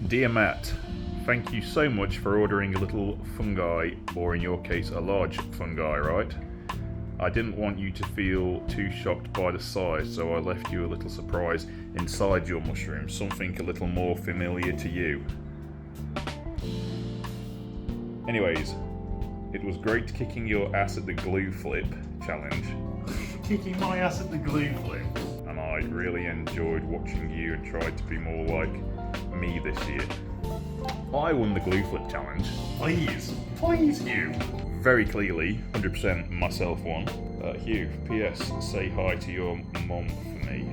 Dear Matt, thank you so much for ordering a little fungi, or in your case a large fungi, right? I didn't want you to feel too shocked by the size, so I left you a little surprise inside your mushroom, something a little more familiar to you. Anyways, it was great kicking your ass at the glue flip challenge. Kicking my ass at the glue flip? And I really enjoyed watching you and tried to be more like me this year. I won the glue flip challenge. Please, Hugh. Very clearly, 100% myself won. Hugh, P.S. say hi to your mom for me.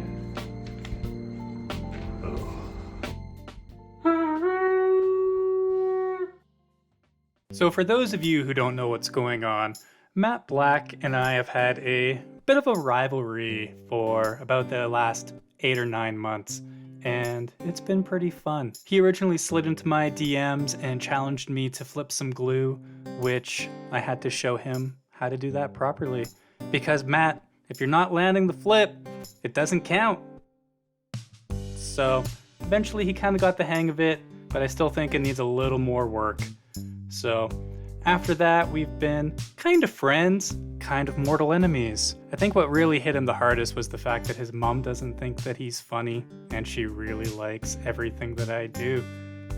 So for those of you who don't know what's going on, Matt Black and I have had a bit of a rivalry for about the last 8 or 9 months, and it's been pretty fun. He originally slid into my DMs and challenged me to flip some glue, which I had to show him how to do that properly. Because Matt, if you're not landing the flip, it doesn't count. So eventually he kind of got the hang of it, but I still think it needs a little more work. So after that, we've been kind of friends, kind of mortal enemies. I think what really hit him the hardest was the fact that his mom doesn't think that he's funny, and she really likes everything that I do.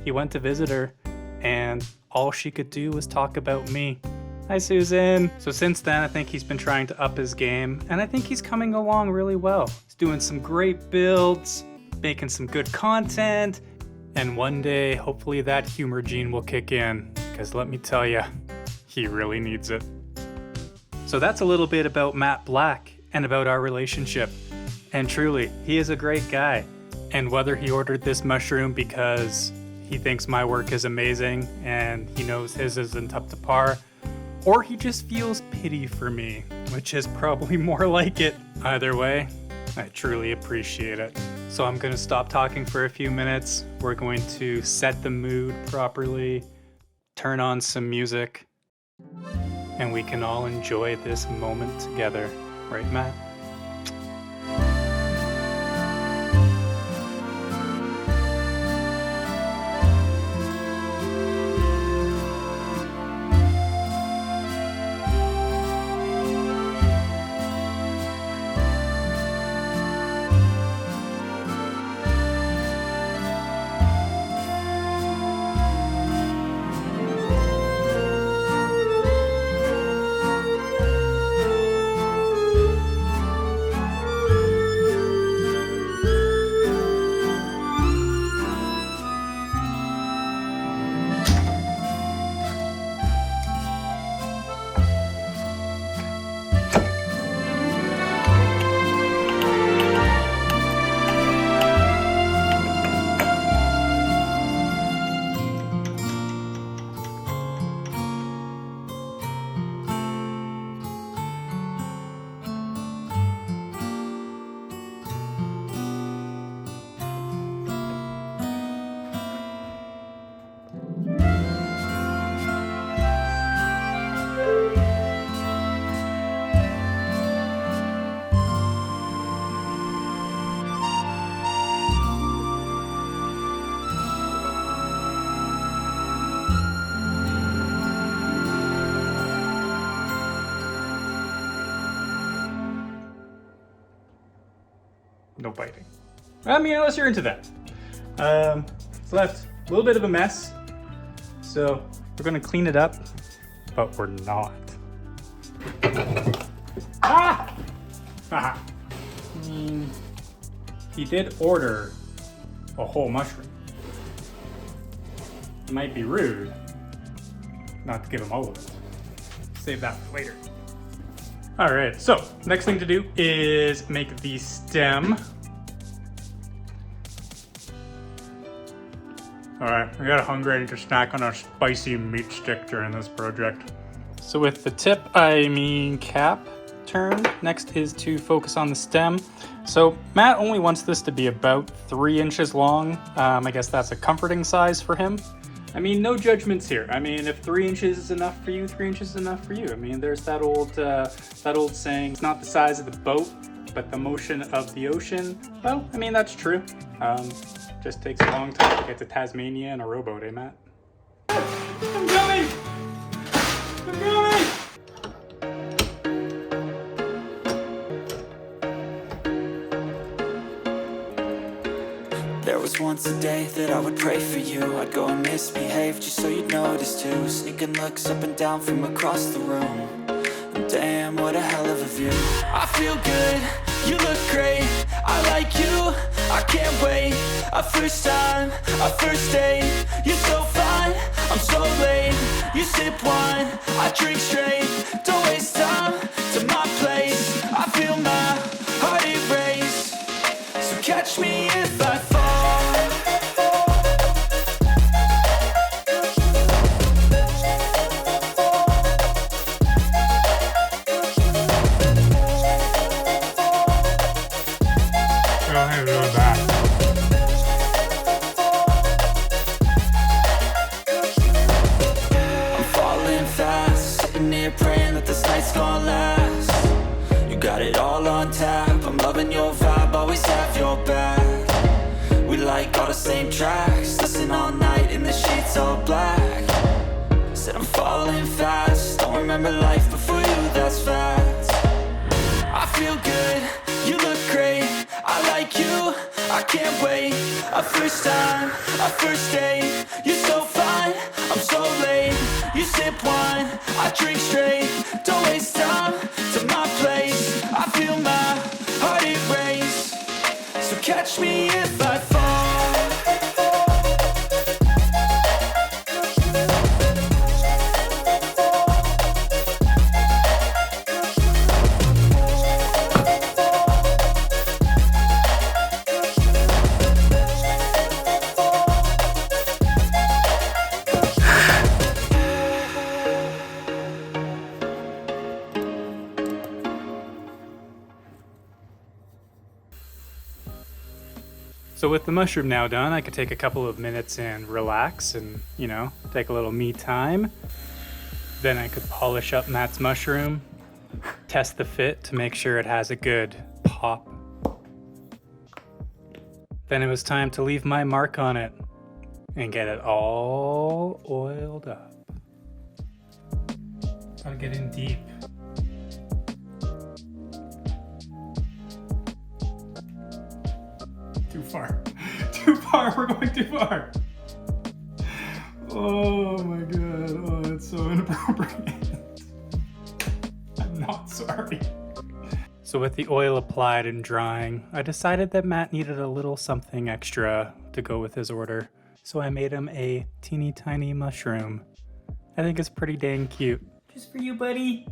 He went to visit her, and all she could do was talk about me. Hi, Susan. So since then, I think he's been trying to up his game, and I think he's coming along really well. He's doing some great builds, making some good content, and one day, hopefully that humor gene will kick in, because let me tell you, he really needs it. So that's a little bit about Matt Black and about our relationship. And truly, he is a great guy. And whether he ordered this mushroom because he thinks my work is amazing and he knows his isn't up to par, or he just feels pity for me, which is probably more like it. Either way, I truly appreciate it. So I'm gonna stop talking for a few minutes. We're going to set the mood properly, turn on some music, and we can all enjoy this moment together. Right, Matt? No biting. I mean, unless you're into that. It's left a little bit of a mess. So we're gonna clean it up, but we're not. Ah! Haha. He did order a whole mushroom. It might be rude not to give him all of it. Save that for later. All right, so next thing to do is make the stem. All right, I got hungry to snack on a spicy meat stick during this project. So with the tip, I mean cap turned, next is to focus on the stem. So Matt only wants this to be about 3 inches long. I guess that's a comforting size for him. I mean, no judgments here. I mean, if 3 inches is enough for you, 3 inches is enough for you. I mean, there's that old saying, it's not the size of the boat, but the motion of the ocean. Well, I mean, that's true. Just takes a long time to get to Tasmania in a rowboat, eh, Matt? I'm coming! I'm coming! There was once a day that I would pray for you. I'd go and misbehave just so you'd notice too. Sneaking looks up and down from across the room. And damn, what a hell of a view. I feel good, you look great, I like you, I can't wait. A first time, a first date, you're so fine, I'm so late. You sip wine, I drink straight, don't waste time to my place. I feel my heart erase, so catch me if I fall. Praying that this night's gonna last. You got it all on tap, I'm loving your vibe, always have your back. We like all the same tracks, listen all night in the sheets all black. Said I'm falling fast, don't remember life before you, that's fact. I feel good, you look great, I like you, I can't wait. A first time, a first date, you're so fine, I'm so late. You sip wine, I drink straight, don't waste time to my place. I feel my heart erase, so catch me if I fall. So with the mushroom now done, I could take a couple of minutes and relax and, take a little me time. Then I could polish up Matt's mushroom, test the fit to make sure it has a good pop. Then it was time to leave my mark on it and get it all oiled up. Gotta get in deep. Too far. Too far. We're going too far. Oh my god. Oh, it's so inappropriate. I'm not sorry. So with the oil applied and drying, I decided that Matt needed a little something extra to go with his order. So I made him a teeny tiny mushroom. I think it's pretty dang cute. Just for you, buddy.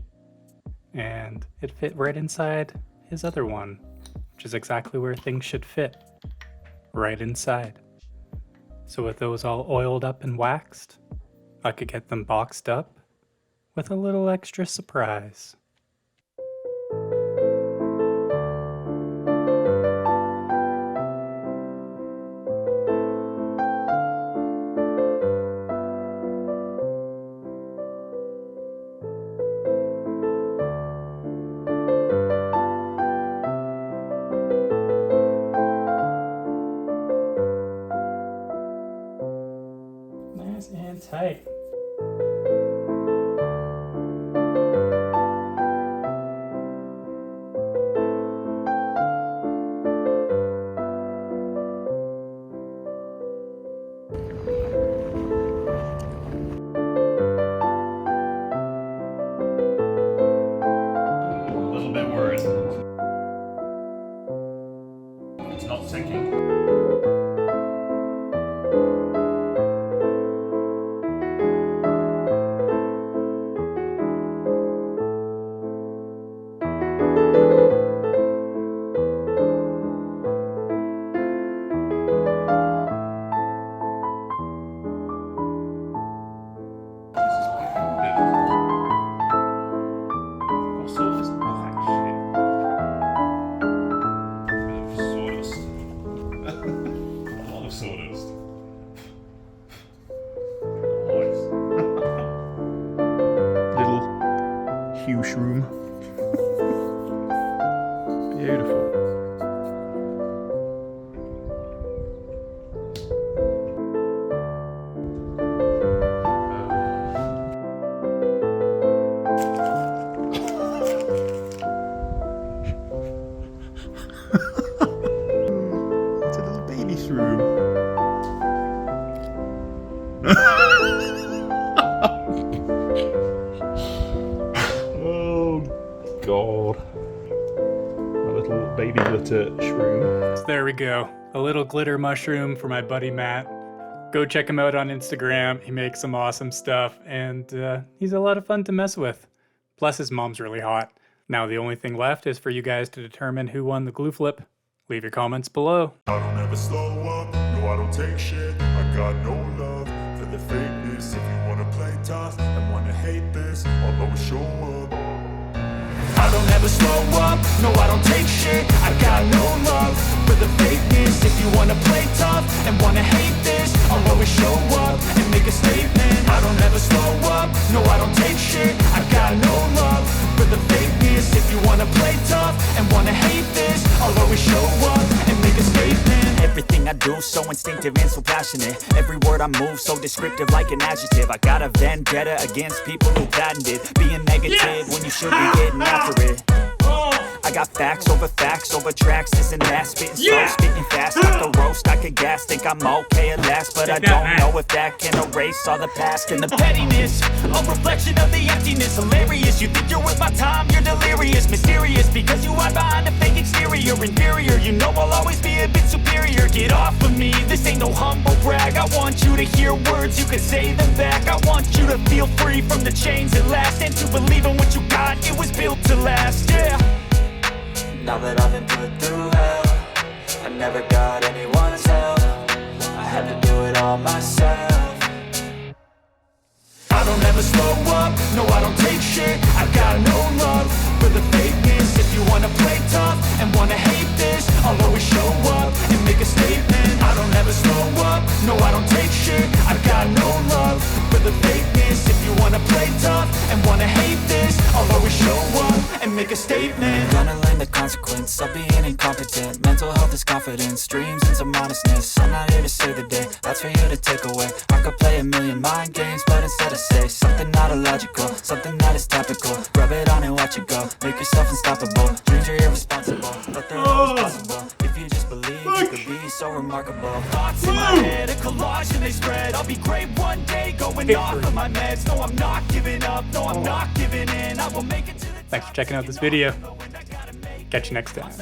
And it fit right inside his other one, which is exactly where things should fit. Right inside. So with those all oiled up and waxed, I could get them boxed up with a little extra surprise. Nice and tight. A little bit worried. It's not ticking. Mushroom. Beautiful. Oh, God. A little baby glitter shroom. So there we go. A little glitter mushroom for my buddy Matt. Go check him out on Instagram. He makes some awesome stuff, and he's a lot of fun to mess with. Plus, his mom's really hot. Now the only thing left is for you guys to determine who won the glue flip. Leave your comments below. I don't ever slow up, no I don't take shit. I got no love for the fakeness. If you wanna play tough and wanna hate this, I'll always show up. I don't ever slow up, no I don't take shit. I got no love for the fakeness. If you wanna play tough and wanna hate this, I'll always show up and make a statement. I don't ever slow up, no I don't take shit. I got no love for the fakeness. If you wanna play tough and wanna hate this, I'll always show up and make a statement. Everything I do so instinctive and so passionate. Every word I move so descriptive like an adjective. I got a vendetta against people who patented being negative when you should be getting after it. I got facts over tracks, this and that, spitting slow, spitting fast, like the roast, I could gas, think I'm okay at last, but I don't know if that can erase all the past and the pettiness, a reflection of the emptiness, hilarious, you think you're worth my time, you're delirious, mysterious, because you hide behind a fake exterior, inferior, you know I'll always be a bit superior, get off of me, this ain't no humble brag, I want you to hear words, you can say them back, I want you to feel free from the chains at last, and to believe in what you got, it was built to last, yeah. Now that I've been put through hell, I never got anyone's help, I had to do it all myself. I don't ever slow up, no I don't take shit, I got no love for the fakeness. If you wanna play tough and wanna hate this, I'll always show up and make a statement. I don't ever slow up, no I don't take shit, I got no love for the fakeness. If you wanna play tough and wanna hate this, I'll always show up and make a statement. Gonna learn the consequence of being incompetent. Mental health is confidence, dreams and some honestness. I'm not here to save the day, that's for you to take away. I could play a million mind games, but instead I say something not illogical, something that is topical. Rub it on and watch it go, make yourself unstoppable. Dreams are irresponsible, but they're always possible. If you just believe, you could be so remarkable. Thoughts in my head, a collage and they spread. I'll be great one day, going off of my meds. No, I'm not giving up, no, I'm not giving in. I will make it to the top. Thanks for checking out this video. Catch you next time.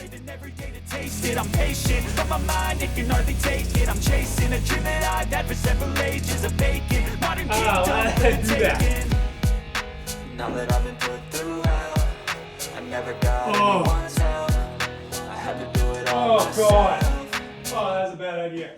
Taste it, I'm patient, but my mind, it can hardly take it. I'm chasing a dream that I've had for several ages, a vacant modern kingdom taken. Now that I've been put through hell, I never got anyone's help, I had to do it all myself. God. Oh, that was a bad idea.